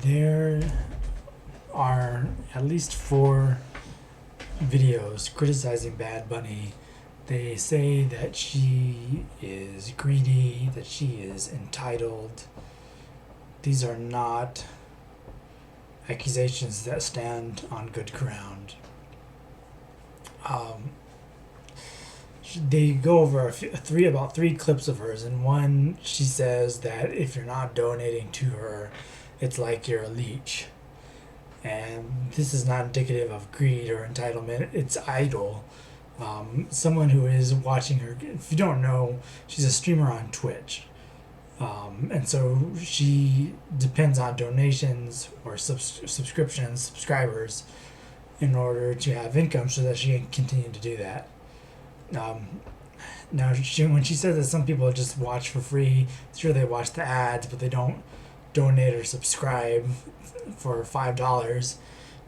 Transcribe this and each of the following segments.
There are at least 4 videos criticizing Bad Bunny. They say that she is greedy, that she is entitled. These are not accusations that stand on good ground. Um, they go over about 3 clips of hers. In one, she says that if you're not donating to her, it's like you're a leech. And this is not indicative of greed or entitlement. It's idle. Someone who is watching her, if you don't know, she's a streamer on Twitch. And so she depends on donations or subscriptions, subscribers, in order to have income so that she can continue to do that. Um, Now, when she says that some people just watch for free, sure they watch the ads, but they don't donate or subscribe for $5,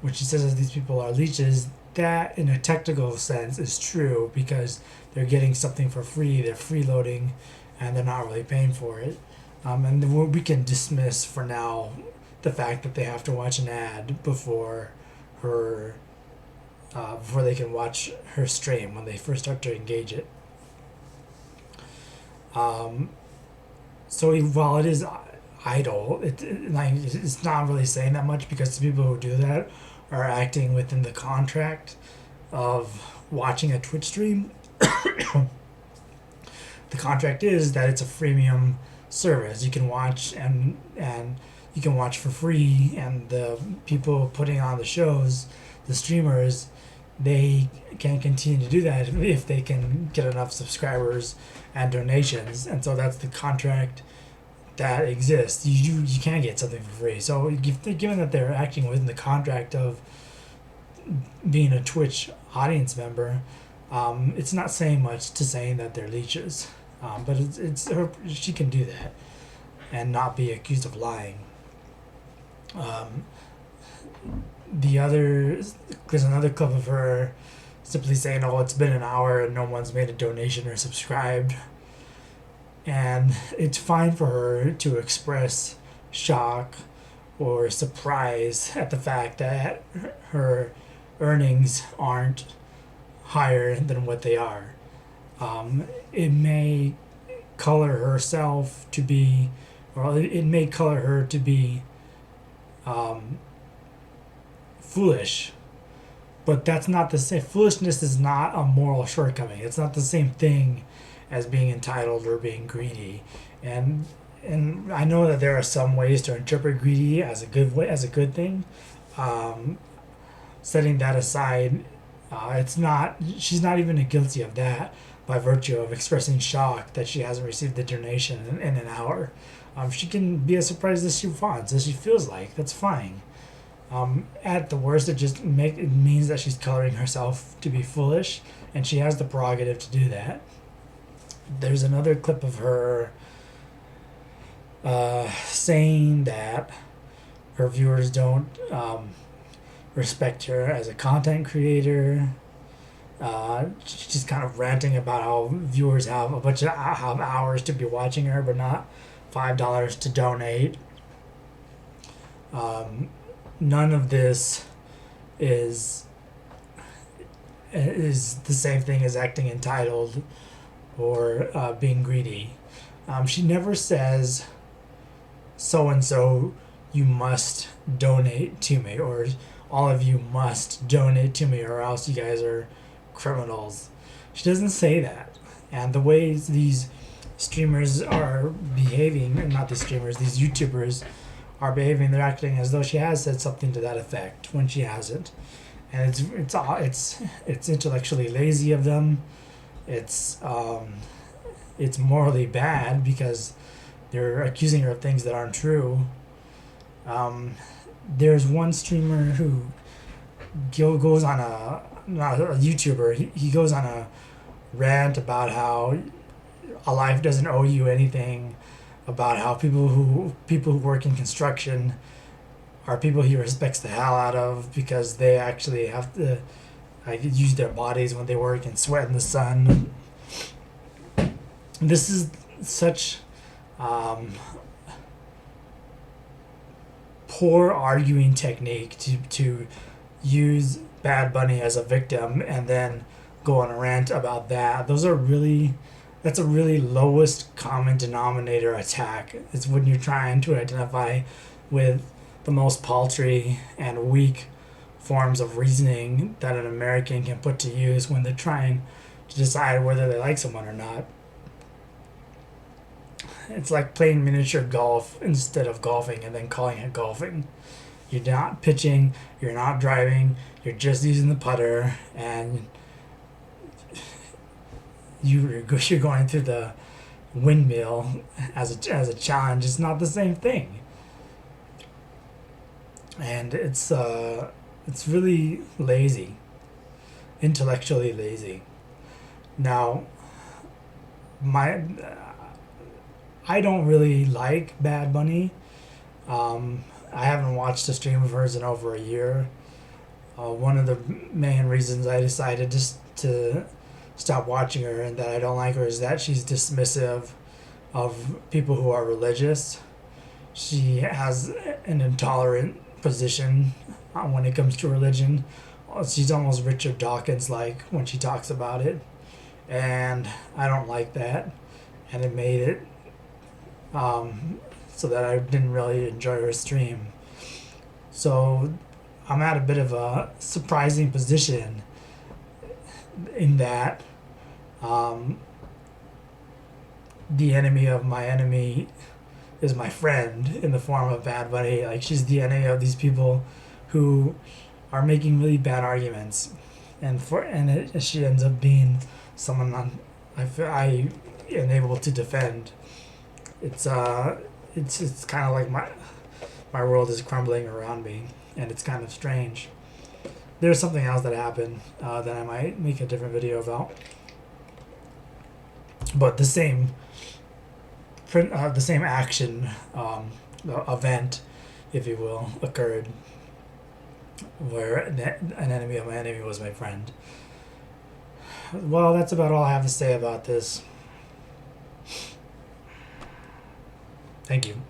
which she says that these people are leeches. That, in a technical sense, is true because they're getting something for free, they're freeloading, and they're not really paying for it. And we can dismiss for now the fact that they have to watch an ad her before they can watch her stream when they first start to engage it. Um, so while it is idle, it's not really saying that much because the people who do that are acting within the contract of watching a Twitch stream. The contract is that it's a freemium service. You can watch and you can watch for free, and the people putting on the shows, the streamers, they can continue to do that if they can get enough subscribers and donations. And so that's the contract that exists. You can get something for free. So given that they're acting within the contract of being a Twitch audience member, it's not saying much to saying that they're leeches. But it's her. She can do that and not be accused of lying. Um, there's another clip of her simply saying, "Oh, it's been an hour and no one's made a donation or subscribed." And it's fine for her to express shock or surprise at the fact that her earnings aren't higher than what they are. It may color herself to be, or it may color her to be um, foolish, but that's not the same. Foolishness is not a moral shortcoming. It's not the same thing as being entitled or being greedy. And I know that there are some ways to interpret greedy as a good thing. Um, Setting that aside, it's not. She's not even guilty of that by virtue of expressing shock that she hasn't received the donation in an hour. She can be as surprised as she wants, as she feels like. That's fine. At the worst, it means that she's coloring herself to be foolish, and she has the prerogative to do that. There's another clip of her saying that her viewers don't respect her as a content creator. She's kind of ranting about how viewers have have hours to be watching her, but not $5 to donate. None of this is the same thing as acting entitled or being greedy. She never says, "So and so, you must donate to me," or "all of you must donate to me, or else you guys are criminals." She doesn't say that. And the ways these streamers are behaving, and not these streamers, these YouTubers are behaving, they're acting as though she has said something to that effect when she hasn't. And it's intellectually lazy of them. It's morally bad because they're accusing her of things that aren't true. There's one streamer who goes on not a YouTuber. He goes on a rant about how a life doesn't owe you anything, about how people who work in construction are people he respects the hell out of because they actually have to use their bodies when they work and sweat in the sun. This is such poor arguing technique to use Bad Bunny as a victim and then go on a rant about that. That's a really lowest common denominator attack. It's when you're trying to identify with the most paltry and weak forms of reasoning that an American can put to use when they're trying to decide whether they like someone or not. It's like playing miniature golf instead of golfing and then calling it golfing. You're not pitching, you're not driving, you're just using the putter, and you're going through the windmill as a challenge. It's not the same thing, and it's really lazy, intellectually lazy. Now, my I don't really like Bad Bunny. I haven't watched a stream of hers in over a year. One of the main reasons I decided just to stop watching her and that I don't like her is that she's dismissive of people who are religious. She has an intolerant position when it comes to religion. She's almost Richard Dawkins like when she talks about it, and I don't like that. And it made it so that I didn't really enjoy her stream. So I'm at a bit of a surprising position in that the enemy of my enemy is my friend in the form of Bad Bunny. Like, she's the enemy of these people who are making really bad arguments, and she ends up being someone I am able to defend. It's kind of like my world is crumbling around me, and it's kind of strange. There's something else that happened that I might make a different video about, but the same action event, if you will, occurred where an enemy of my enemy was my friend. Well, that's about all I have to say about this. Thank you.